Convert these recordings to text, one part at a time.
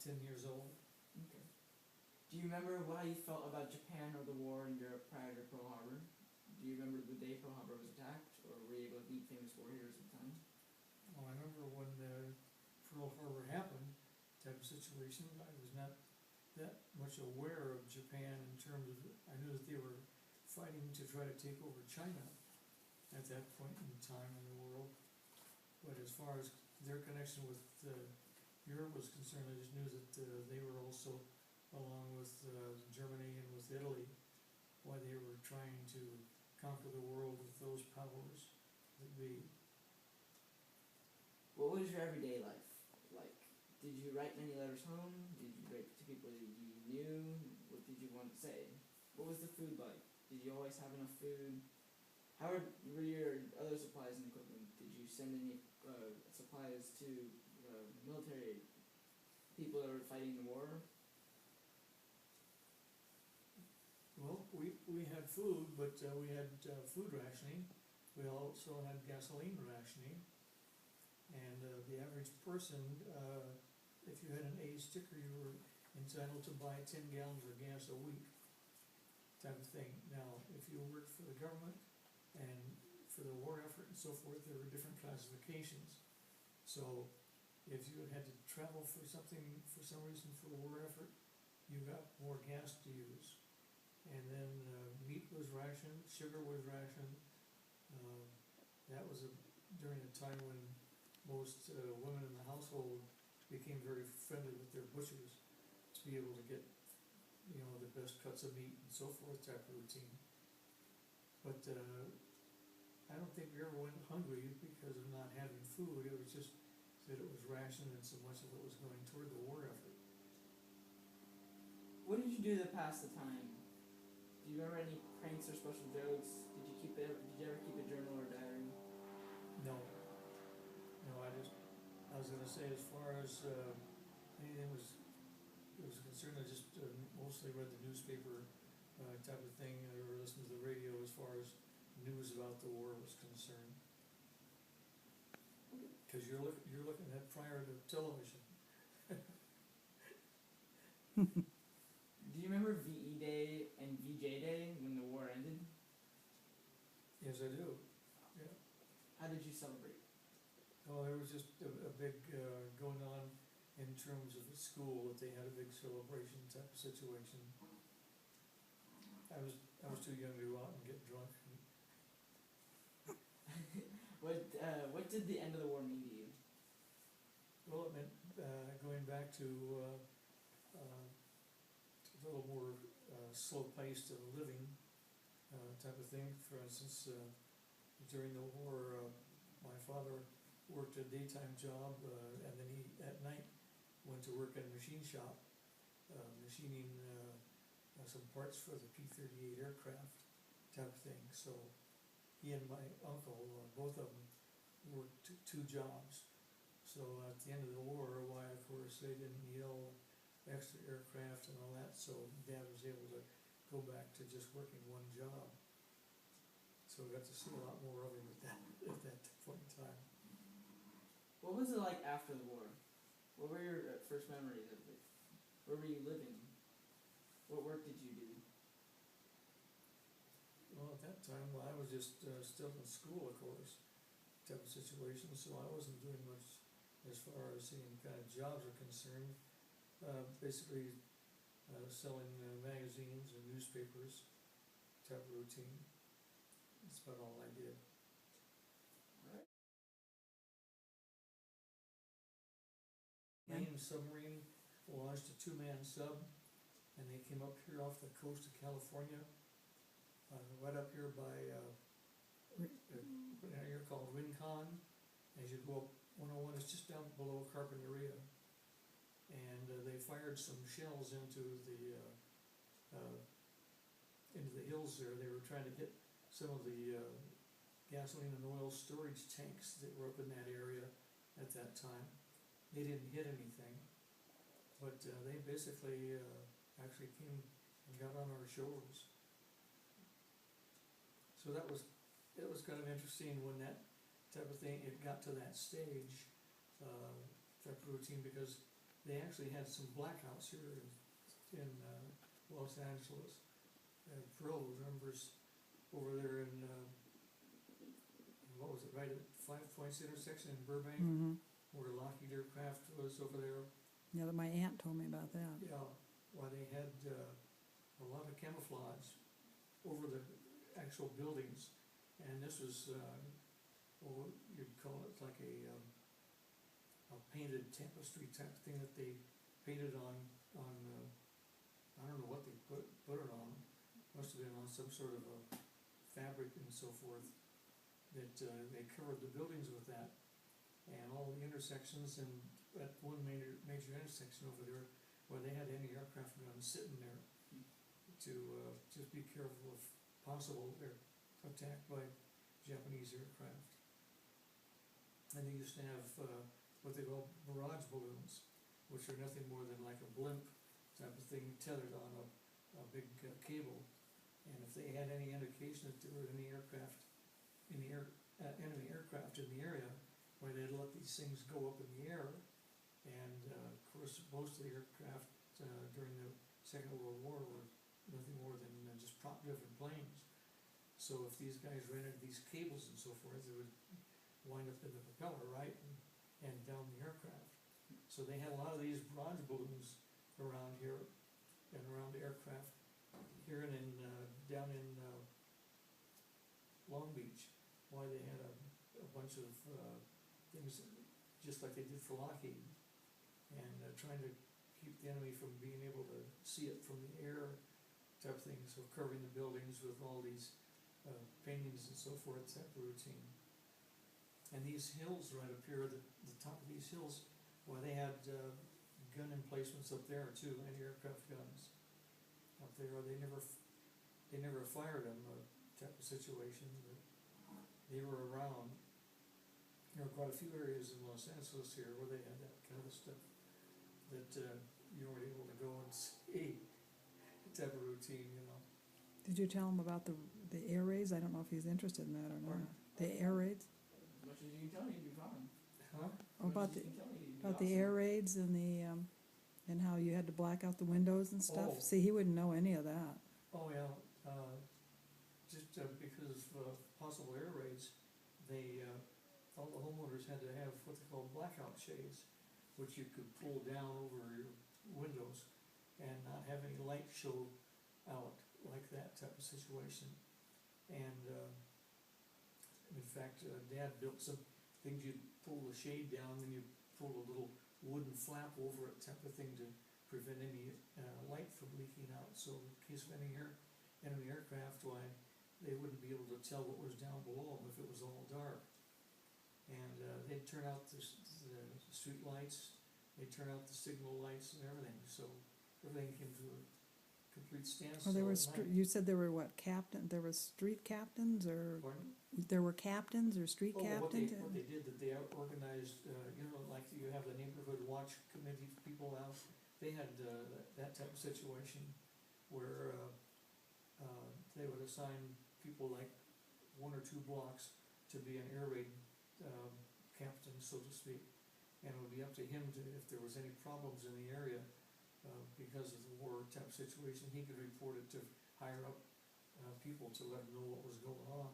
10 years old. Okay. Do you remember how you felt about Japan or the war in Europe prior to Pearl Harbor? Do you remember the day Pearl Harbor was attacked, or were you able to meet famous war heroes at the time? Well, I remember when Pearl Harbor happened, type of situation, I was not that much aware of Japan in terms of, I knew that they were fighting to try to take over China at that point in time in the world. But as far as their connection with Europe was concerned, I just knew that they were also, along with Germany and with Italy, why they were trying to conquer the world with those powers that be. What was your everyday life like? Did you write many letters home? Did you write to people that you knew? What did you want to say? What was the food like? Did you always have enough food? How were your other supplies and equipment? Did you send any supplies to military people that were fighting the war? Well, we had food, but we had food rationing. We also had gasoline rationing. And the average person, if you had an A sticker, you were entitled to buy 10 gallons of gas a week, type of thing. Now, if you worked for the government and for the war effort and so forth, there were different classifications. So, if you had to travel for something, for some reason, for a war effort, you got more gas to use. And then meat was rationed, sugar was rationed. That was during a time when most women in the household became very friendly with their butchers to be able to get, you know, the best cuts of meat and so forth, type of routine. But I don't think we ever went hungry because of not having food. It was just that it was rationed and so much of it was going toward the war effort. What did you do to pass the time? Do you remember any pranks or special jokes? Did you ever keep a journal or diary? No. No, I was gonna say, as far as anything was concerned, I just mostly read the newspaper type of thing, or listened to the radio as far as news about the war was concerned. Because you're looking at prior to television. Do you remember VE Day and VJ Day when the war ended? Yes, I do. Yeah. How did you celebrate? Oh, there was just a big going on in terms of the school, that they had a big celebration type of situation. I was too young to go out and get drunk. What did the end of the war mean to you? Well, it meant going back to a little more slow-paced living type of thing. For instance, during the war, my father worked a daytime job, and then he at night went to work at a machine shop, machining some parts for the P-38 aircraft type of thing. So he and my uncle, both of them, worked two jobs. So at the end of the war, why, of course, they didn't need all the extra aircraft and all that, so Dad was able to go back to just working one job. So we got to see a lot more of him at that point in time. What was it like after the war? What were your first memories of it? Where were you living? What work did you do? Well, at that time, I was just still in school, of course, type of situation, so I wasn't doing much as far as any kind of jobs are concerned. Basically selling magazines and newspapers type of routine. That's about all I did. Main submarine launched a 2-man sub, and they came up here off the coast of California, right up here by an area called Rincon. As you go up 101, it's just down below Carpinteria, and they fired some shells into the hills there. They were trying to hit some of the gasoline and oil storage tanks that were up in that area at that time. They didn't hit anything, but they basically actually came and got on our shores. So it was kind of interesting when that type of thing, it got to that stage, type of routine, because they actually had some blackouts here in Los Angeles. Pearl remembers over there in, what was it, right at 5 Points intersection in Burbank, where Lockheed Aircraft was over there. Yeah, my aunt told me about that. Yeah, why they had a lot of camouflage over the actual buildings, and this was, well, you'd call it like a painted tapestry type thing that they painted on I don't know what they put it on. Must have been on some sort of a fabric and so forth. That they covered the buildings with that, and all the intersections, and at one major intersection over there, where they had any aircraft guns sitting there to just be careful if possible they're attacked by Japanese aircraft. And they used to have what they call barrage balloons, which are nothing more than like a blimp type of thing tethered on a big cable. And if they had any indication that there were any aircraft in the enemy aircraft in the area, where they'd let these things go up in the air. And of course, most of the aircraft during the Second World War were nothing more than just prop-driven planes. So if these guys ran into these cables and so forth, it would wind up in the propeller, right, and down the aircraft. So they had a lot of these barrage balloons around here and around the aircraft here and in down in Long Beach. Why they had a bunch of things just like they did for Lockheed, and trying to keep the enemy from being able to see it from the air type thing. So covering the buildings with all these paintings and so forth, type of routine. And these hills right up here, the top of these hills, well, they had gun emplacements up there too, anti-aircraft guns up there. They never fired them, type of situation, but they were around. There were quite a few areas in Los Angeles here where they had that kind of stuff that you weren't able to go and see, type of routine, you know. Did you tell him about the air raids? I don't know if he's interested in that or not. The air raids? As much as you can tell me, you'd be fine. Huh? Oh, about As much as you can tell me, you'd be About the awesome. air raids and and how you had to black out the windows and stuff? Oh. See, he wouldn't know any of that. Oh, yeah, just because of possible air raids, they, all the homeowners had to have what they call blackout shades, which you could pull down over your windows and not have any light show out like that type of situation. And, in fact, Dad built some things, you'd pull the shade down, then you pull a little wooden flap over it type of thing to prevent any light from leaking out. So in case of any enemy aircraft, why, they wouldn't be able to tell what was down below them if it was all dark. And they'd turn out the street lights, they'd turn out the signal lights and everything, so everything came to a complete standstill. Oh, there were at night. you said there were what, there was street captains or Pardon? there were captains or street Oh, captains? what they did, that they organized, you know, like you have the neighborhood watch committee people out, they had that type of situation where they would assign people like 1 or 2 blocks to be an air raid captain, so to speak, and it would be up to him to, if there was any problems in the area because of the war type situation, he could report it to higher up people to let them know what was going on.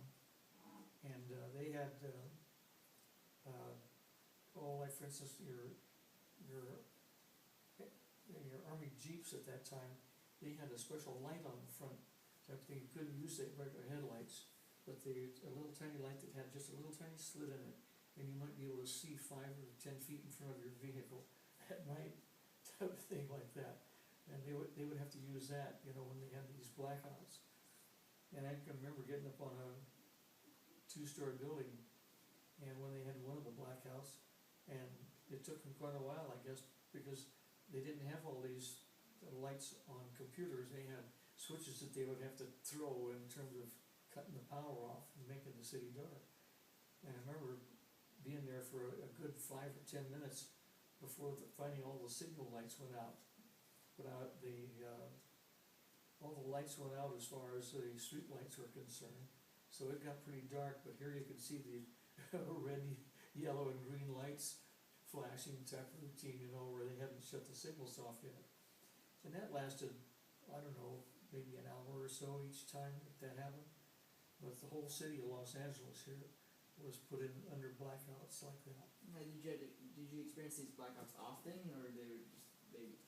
And they had, like for instance, your Army Jeeps at that time, they had a special light on the front type thing. You couldn't use the regular headlights, but a little tiny light that had just a little tiny slit in it, and you might be able to see 5 or 10 feet in front of your vehicle at night, type of thing like that. And they would have to use that, you know, when they had these blackouts. And I can remember getting up on a 2-story building, and when they had one of the blackouts, and it took them quite a while, I guess, because they didn't have all these lights on computers. They had switches that they would have to throw in terms of cutting the power off and making the city dark. And I remember being there for a good 5 or 10 minutes before finally all the signal lights went out. But all the lights went out as far as the street lights were concerned. So it got pretty dark, but here you could see the red, yellow, and green lights flashing type of routine, you know, where they hadn't shut the signals off yet. And that lasted, I don't know, maybe an hour or so each time that happened. But the whole city of Los Angeles here was put in under blackouts like that. Now, did you experience these blackouts often, or they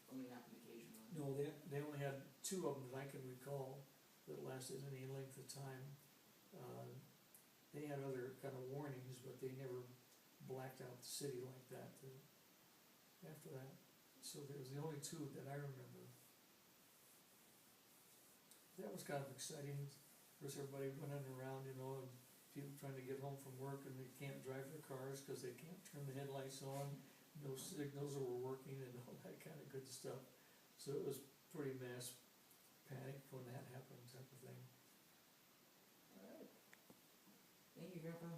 only happened occasionally? No, they only had two of them that I can recall that lasted any length of time. They had other kind of warnings, but they never blacked out the city like that after that. So there was the only two that I remember. That was kind of exciting. Of course, everybody running around, you know, and people trying to get home from work and they can't drive their cars because they can't turn the headlights on, no signals were working and all that kind of good stuff. So it was pretty mass panic when that happened, type of thing. Alright. Thank you, Grandpa.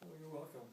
Oh, you're welcome.